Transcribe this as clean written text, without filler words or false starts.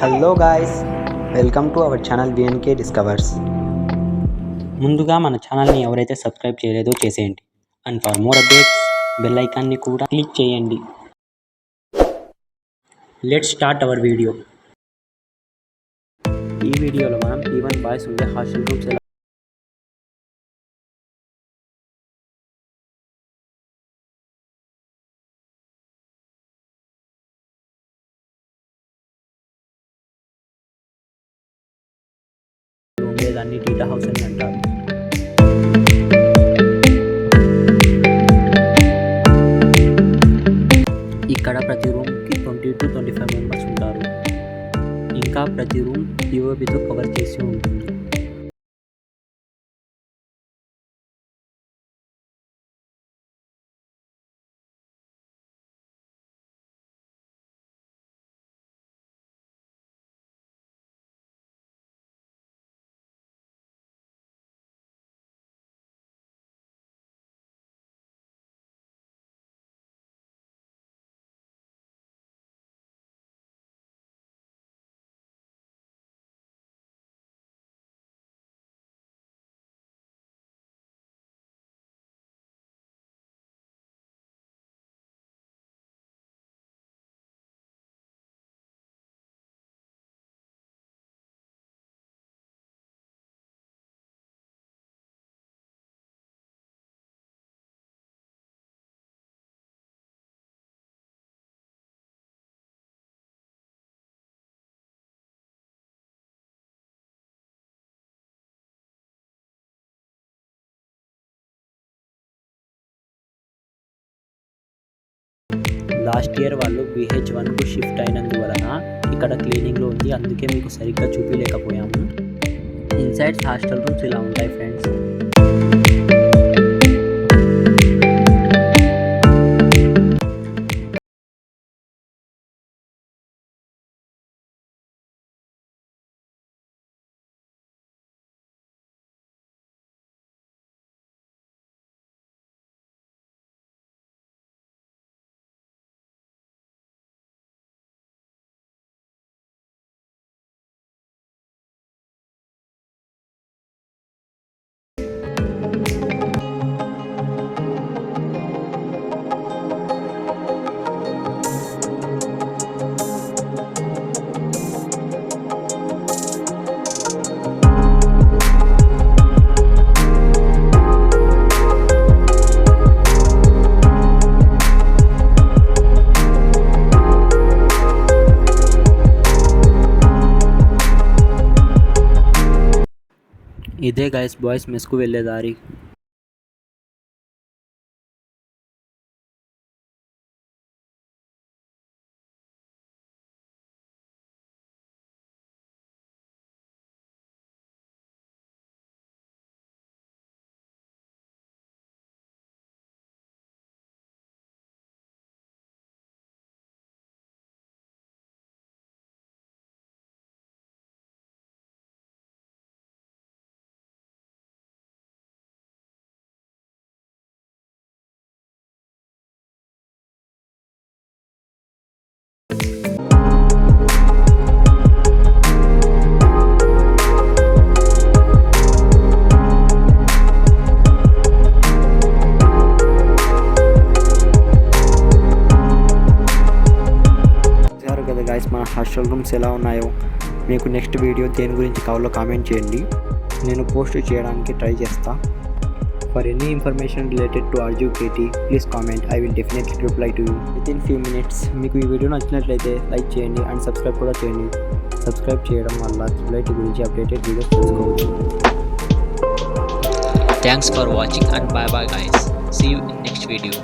Hello guys, welcome to our channel BNK discovers. ముందుగా మన ఛానల్ని ఎవరైతే సబ్స్క్రైబ్ చేయలేదో చేసేయండి. And for more updates bell ఐకాన్ని కూడా క్లిక్ చేయండి. Let's start our video. ఈ వీడియోలో మనం ఈవెన్ బాయ్స్ ఉండే హాస్టల్ రూమ్స్ ఎలా ఉండేదాన్ని డేటా హౌస్ అని అంటారు. ఇక్కడ ప్రతి రూమ్కి 20 to 25 మెంబర్స్ ఉంటారు. ఇంకా ప్రతి రూమ్ POPతో కవర్ చేసి ఉంటుంది. లాస్ట్ ఇయర్ వాళ్ళు BH1కు షిఫ్ట్ అయినందువలన ఇక్కడ క్లీనింగ్లో ఉంది, అందుకే మీకు సరిగ్గా చూపించలేకపోయాము. ఇన్సైడ్స్ హాస్టల్ రూమ్స్ ఇలా ఉంటాయి ఫ్రెండ్స్. ఇదే గైస్ బాయ్స్ మెస్కు వెళ్ళే దారి. మన హాస్టల్ రూమ్స్ ఎలా ఉన్నాయో, మీకు నెక్స్ట్ వీడియో దేని గురించి కావాలో కామెంట్ చేయండి, నేను పోస్ట్ చేయడానికి ట్రై చేస్తా. For any information related to RJKT please comment, I will definitely reply to you within few minutes. మీకు ఈ వీడియో నచ్చినట్లయితే లైక్ చేయండి అండ్ సబ్స్క్రైబ్ కూడా చేయండి. సబ్స్క్రైబ్ చేయడం వల్ల RJKT గురించి అప్డేటెడ్ వీడియోస్ తెలుసుకోవచ్చు. Thanks for watching and bye bye guys. See you in next video.